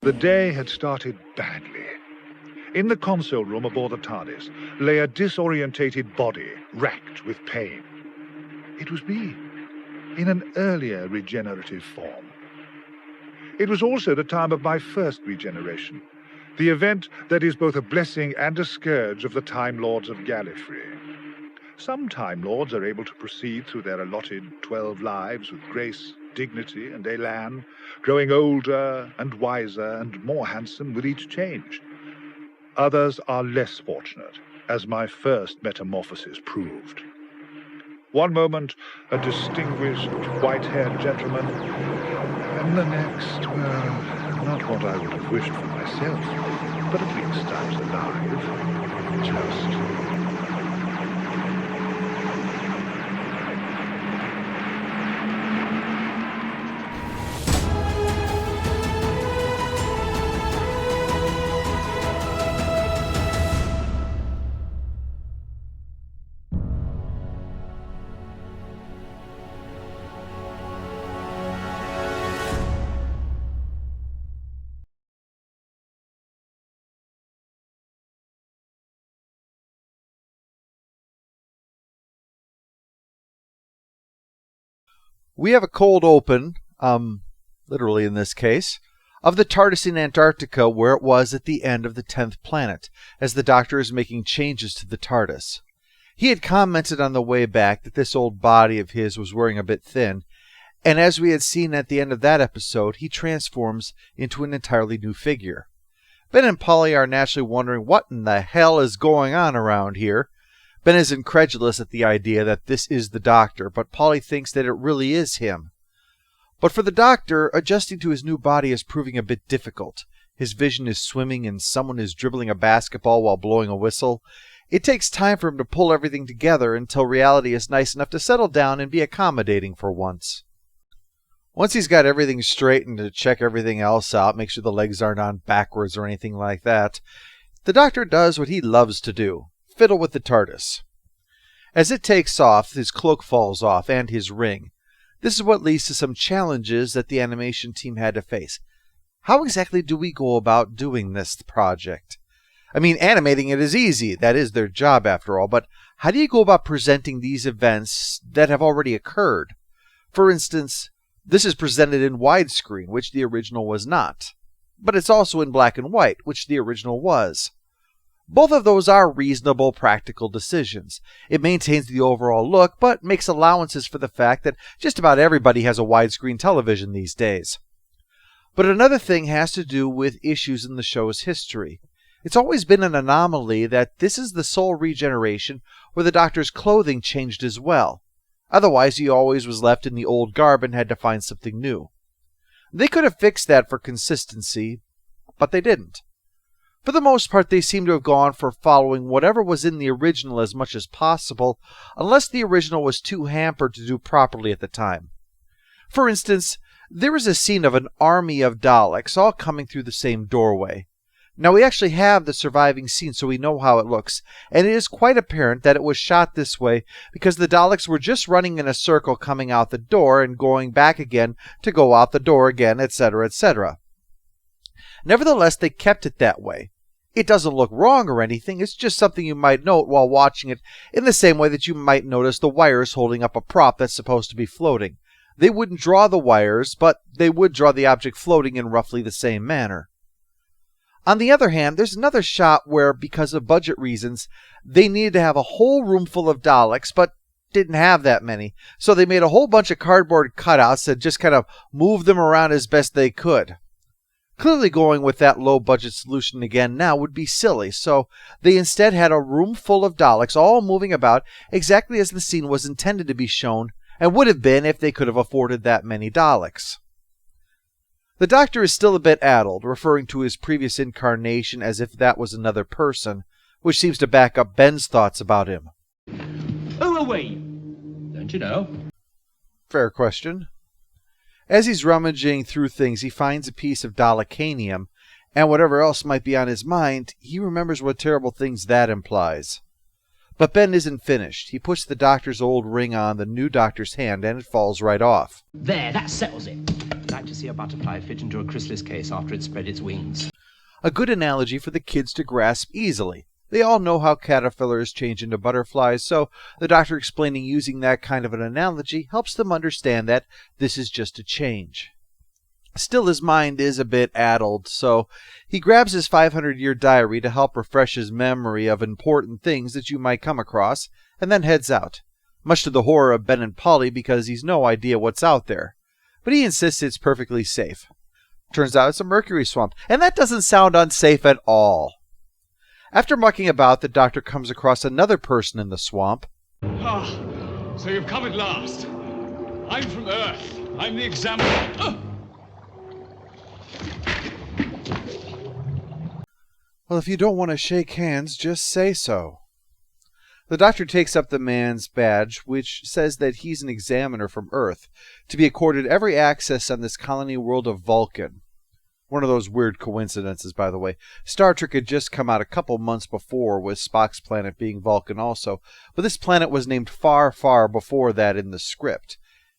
The day had started badly. In the console room aboard the TARDIS lay a disorientated body, racked with pain. It was me, in an earlier regenerative form. It was also the time of my first regeneration, the event that is both a blessing and a scourge of the Time Lords of Gallifrey. Some Time Lords are able to proceed through their allotted 12 lives with grace, dignity, and elan, growing older and wiser and more handsome with each change. Others are less fortunate, as my first metamorphosis proved. One moment, a distinguished, white-haired gentleman, and the next, well, not what I would have wished for myself, but at least I was alive. Just. We have a cold open, literally in this case, of the TARDIS in Antarctica where it was at the end of the 10th planet, as the Doctor is making changes to the TARDIS. He had commented on the way back that this old body of his was wearing a bit thin, and as we had seen at the end of that episode, he transforms into an entirely new figure. Ben and Polly are naturally wondering what in the hell is going on around here. Ben is incredulous at the idea that this is the Doctor, but Polly thinks that it really is him. But for the Doctor, adjusting to his new body is proving a bit difficult. His vision is swimming and someone is dribbling a basketball while blowing a whistle. It takes time for him to pull everything together until reality is nice enough to settle down and be accommodating for once. Once he's got everything straightened to check everything else out, make sure the legs aren't on backwards or anything like that, the Doctor does what he loves to do. Fiddle with the TARDIS. As it takes off, his cloak falls off and his ring. This is what leads to some challenges that the animation team had to face. How exactly do we go about doing this project? I mean, animating it is easy. That is their job after all. But how do you go about presenting these events that have already occurred? For instance, this is presented in widescreen, which the original was not. But it's also in black and white, which the original was. Both of those are reasonable, practical decisions. It maintains the overall look, but makes allowances for the fact that just about everybody has a widescreen television these days. But another thing has to do with issues in the show's history. It's always been an anomaly that this is the sole regeneration where the Doctor's clothing changed as well. Otherwise, he always was left in the old garb and had to find something new. They could have fixed that for consistency, but they didn't. For the most part, they seem to have gone for following whatever was in the original as much as possible, unless the original was too hampered to do properly at the time. For instance, there is a scene of an army of Daleks all coming through the same doorway. Now, we actually have the surviving scene, so we know how it looks, and it is quite apparent that it was shot this way because the Daleks were just running in a circle coming out the door and going back again to go out the door again, etc., etc. Nevertheless, they kept it that way. It doesn't look wrong or anything, it's just something you might note while watching it, in the same way that you might notice the wires holding up a prop that's supposed to be floating. They wouldn't draw the wires, but they would draw the object floating in roughly the same manner. On the other hand, there's another shot where, because of budget reasons, they needed to have a whole room full of Daleks, but didn't have that many, so they made a whole bunch of cardboard cutouts that just kind of moved them around as best they could. Clearly going with that low-budget solution again now would be silly, so they instead had a room full of Daleks all moving about exactly as the scene was intended to be shown, and would have been if they could have afforded that many Daleks. The Doctor is still a bit addled, referring to his previous incarnation as if that was another person, which seems to back up Ben's thoughts about him. Who are we? Don't you know? Fair question. As he's rummaging through things, he finds a piece of Dalekanium, and whatever else might be on his mind, he remembers what terrible things that implies. But Ben isn't finished. He puts the Doctor's old ring on the new Doctor's hand, and it falls right off. There, that settles it. I'd like to see a butterfly fit into a chrysalis case after it spread its wings. A good analogy for the kids to grasp easily. They all know how caterpillars change into butterflies, so the doctor explaining using that kind of an analogy helps them understand that this is just a change. Still, his mind is a bit addled, so he grabs his 500-year diary to help refresh his memory of important things that you might come across, and then heads out, much to the horror of Ben and Polly because he's no idea what's out there. But he insists it's perfectly safe. Turns out it's a mercury swamp, and that doesn't sound unsafe at all. After mucking about, the doctor comes across another person in the swamp. Ah, so you've come at last. I'm from Earth. I'm the examiner. Well, if you don't want to shake hands, just say so. The doctor takes up the man's badge, which says that he's an examiner from Earth, to be accorded every access on this colony world of Vulcan. One of those weird coincidences, by the way. Star Trek had just come out a couple months before, with Spock's planet being Vulcan also, but this planet was named far, far before that in the script.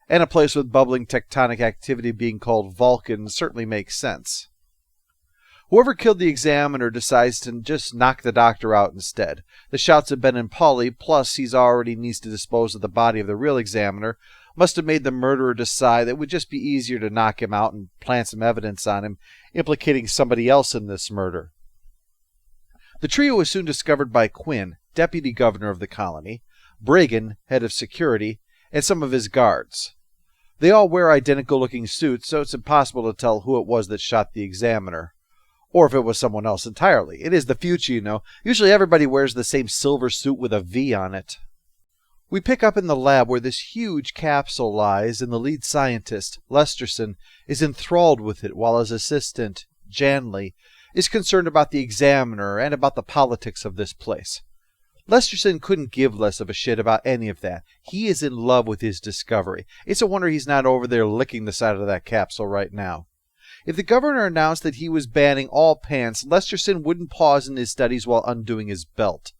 And a place with bubbling tectonic activity being called Vulcan certainly makes sense. Whoever killed the examiner decides to just knock the doctor out instead. The shouts of Ben and Polly, plus he's already needs to dispose of the body of the real examiner, must have made the murderer decide that it would just be easier to knock him out and plant some evidence on him, implicating somebody else in this murder. The trio is soon discovered by Quinn, deputy governor of the colony, Bragan, head of security, and some of his guards. They all wear identical-looking suits, so it's impossible to tell who it was that shot the examiner. Or if it was someone else entirely. It is the future, you know. Usually everybody wears the same silver suit with a V on it. We pick up in the lab where this huge capsule lies, and the lead scientist, Lesterson, is enthralled with it while his assistant, Janley, is concerned about the examiner and about the politics of this place. Lesterson couldn't give less of a shit about any of that. He is in love with his discovery. It's a wonder he's not over there licking the side of that capsule right now. If the governor announced that he was banning all pants, Lesterson wouldn't pause in his studies while undoing his belt.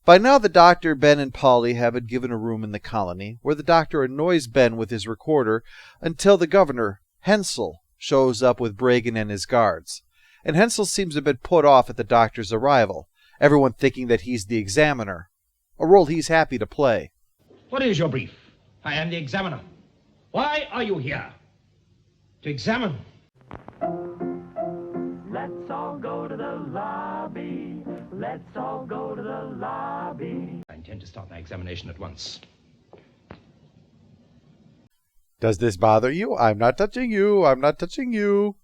By now the doctor, Ben, and Polly have been given a room in the colony, where the doctor annoys Ben with his recorder until the governor, Hensel, shows up with Bragan and his guards. And Hensel seems a bit put off at the doctor's arrival, everyone thinking that he's the examiner, a role he's happy to play. What is your brief? I am the examiner. Why are you here? To examine. Let's all go to the lobby. Let's all go to the lobby. I intend to start my examination at once. Does this bother you? I'm not touching you. I'm not touching you.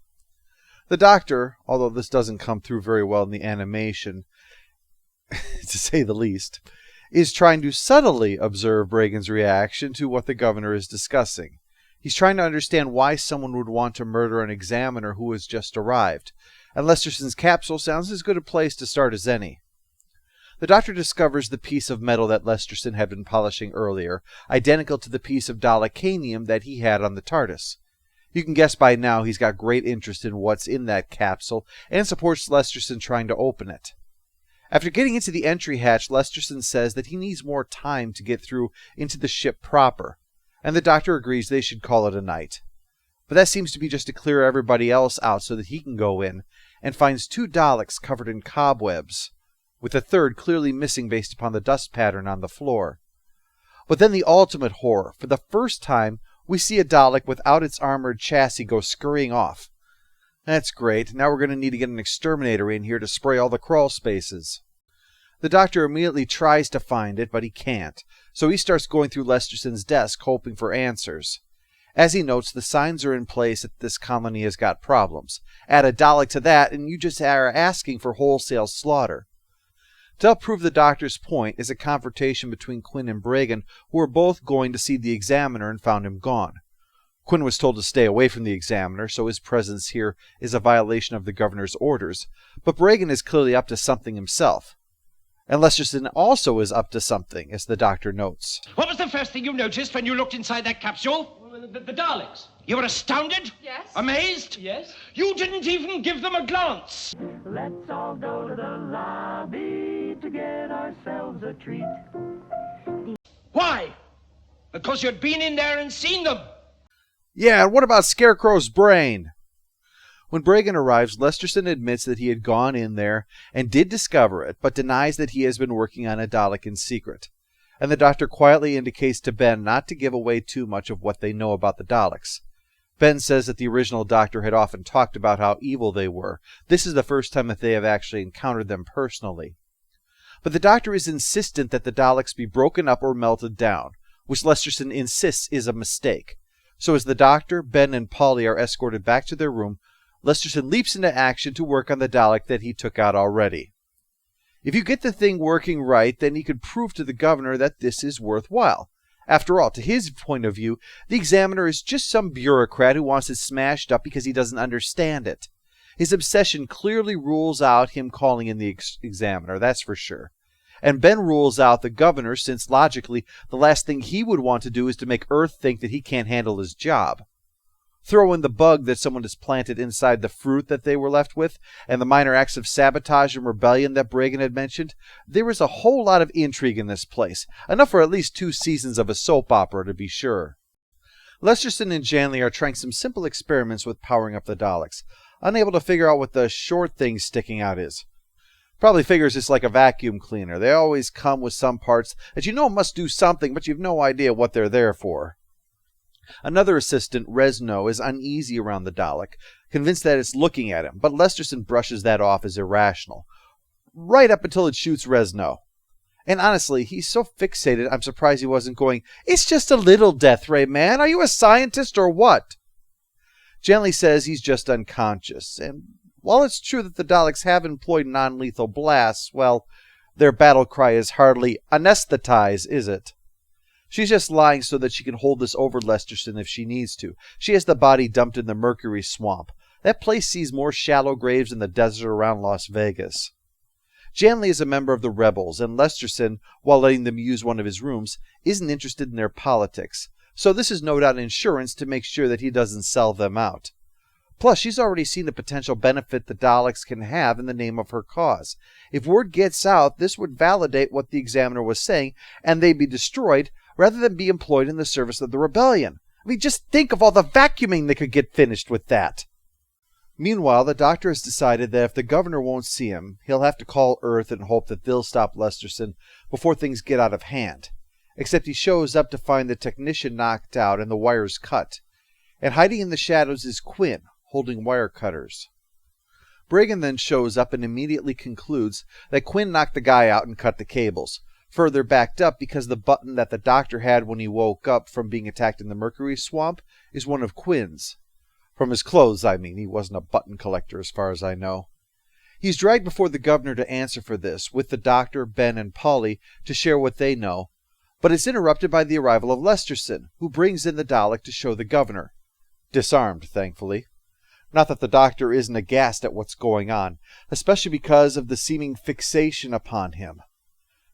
The doctor, although this doesn't come through very well in the animation, to say the least, is trying to subtly observe Bragan's reaction to what the governor is discussing. He's trying to understand why someone would want to murder an examiner who has just arrived, and Lesterson's capsule sounds as good a place to start as any. The doctor discovers the piece of metal that Lesterson had been polishing earlier, identical to the piece of dalekanium that he had on the TARDIS. You can guess by now he's got great interest in what's in that capsule, and supports Lesterson trying to open it. After getting into the entry hatch, Lesterson says that he needs more time to get through into the ship proper, and the doctor agrees they should call it a night. But that seems to be just to clear everybody else out so that he can go in, and finds 2 Daleks covered in cobwebs, with a third clearly missing based upon the dust pattern on the floor. But then the ultimate horror. For the first time, we see a Dalek without its armored chassis go scurrying off. That's great. Now we're going to need to get an exterminator in here to spray all the crawl spaces. The doctor immediately tries to find it, but he can't, so he starts going through Lesterson's desk hoping for answers. As he notes, the signs are in place that this colony has got problems. Add a Dalek to that, and you just are asking for wholesale slaughter. To help prove the doctor's point is a confrontation between Quinn and Bragan, who are both going to see the examiner and found him gone. Quinn was told to stay away from the examiner, so his presence here is a violation of the governor's orders, but Bragan is clearly up to something himself. And Lesterson also is up to something, as the doctor notes. What was the first thing you noticed when you looked inside that capsule? The Daleks. You were astounded? Yes. Amazed? Yes? You didn't even give them a glance. Let's all go to the lobby to get ourselves a treat. Why? Because you'd been in there and seen them. Yeah, and what about Scarecrow's brain? When Bragan arrives, Lesterson admits that he had gone in there and did discover it, but denies that he has been working on a Dalek in secret. And the Doctor quietly indicates to Ben not to give away too much of what they know about the Daleks. Ben says that the original Doctor had often talked about how evil they were. This is the first time that they have actually encountered them personally. But the Doctor is insistent that the Daleks be broken up or melted down, which Lesterson insists is a mistake. So as the Doctor, Ben, and Polly are escorted back to their room, Lesterson leaps into action to work on the Dalek that he took out already. If you get the thing working right, then he could prove to the governor that this is worthwhile. After all, to his point of view, the Examiner is just some bureaucrat who wants it smashed up because he doesn't understand it. His obsession clearly rules out him calling in the Examiner, that's for sure. And Ben rules out the governor since, logically, the last thing he would want to do is to make Earth think that he can't handle his job. Throw in the bug that someone has planted inside the fruit that they were left with, and the minor acts of sabotage and rebellion that Bragan had mentioned, there is a whole lot of intrigue in this place, enough for at least 2 seasons of a soap opera to be sure. Lesterson and Janley are trying some simple experiments with powering up the Daleks, unable to figure out what the short thing sticking out is. Probably figures it's like a vacuum cleaner. They always come with some parts that you know must do something, but you've no idea what they're there for. Another assistant, Resno, is uneasy around the Dalek, convinced that it's looking at him, but Lesterson brushes that off as irrational, right up until it shoots Resno. And honestly, he's so fixated, I'm surprised he wasn't going, "It's just a little death ray, man. Are you a scientist or what?" Janley says he's just unconscious, and while it's true that the Daleks have employed non-lethal blasts, well, their battle cry is hardly anesthetize, is it? She's just lying so that she can hold this over Lesterson if she needs to. She has the body dumped in the Mercury Swamp. That place sees more shallow graves than the desert around Las Vegas. Janley is a member of the Rebels, and Lesterson, while letting them use one of his rooms, isn't interested in their politics. So this is no doubt insurance to make sure that he doesn't sell them out. Plus, she's already seen the potential benefit the Daleks can have in the name of her cause. If word gets out, this would validate what the Examiner was saying, and they'd be destroyed, rather than be employed in the service of the rebellion. I mean, just think of all the vacuuming they could get finished with that. Meanwhile, the Doctor has decided that if the governor won't see him, he'll have to call Earth and hope that they'll stop Lesterson before things get out of hand. Except he shows up to find the technician knocked out and the wires cut. And hiding in the shadows is Quinn, holding wire cutters. Bragan then shows up and immediately concludes that Quinn knocked the guy out and cut the cables, further backed up because the button that the Doctor had when he woke up from being attacked in the Mercury Swamp is one of Quinn's. From his clothes, I mean. He wasn't a button collector as far as I know. He's dragged before the governor to answer for this, with the Doctor, Ben, and Polly to share what they know, but it's interrupted by the arrival of Lesterson, who brings in the Dalek to show the governor. Disarmed, thankfully. Not that the Doctor isn't aghast at what's going on, especially because of the seeming fixation upon him.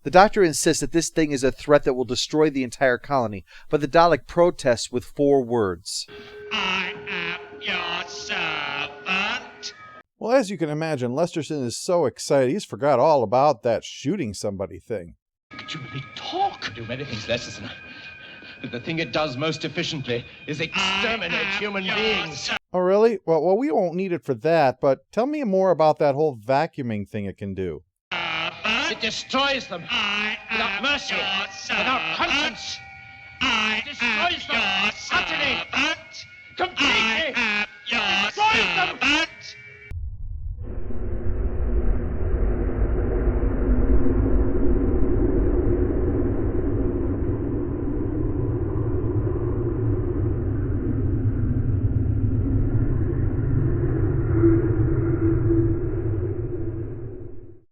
The Doctor insists that this thing is a threat that will destroy the entire colony, but the Dalek protests with 4 words. I am your servant. Well, as you can imagine, Lesterson is so excited he's forgot all about that shooting somebody thing. Could you really talk? Do many things, Lesterson. But the thing it does most efficiently is exterminate human beings. Oh, really? Well, we won't need it for that, but tell me more about that whole vacuuming thing it can do. It destroys them without mercy, without conscience. It destroys them utterly, completely. Destroys them.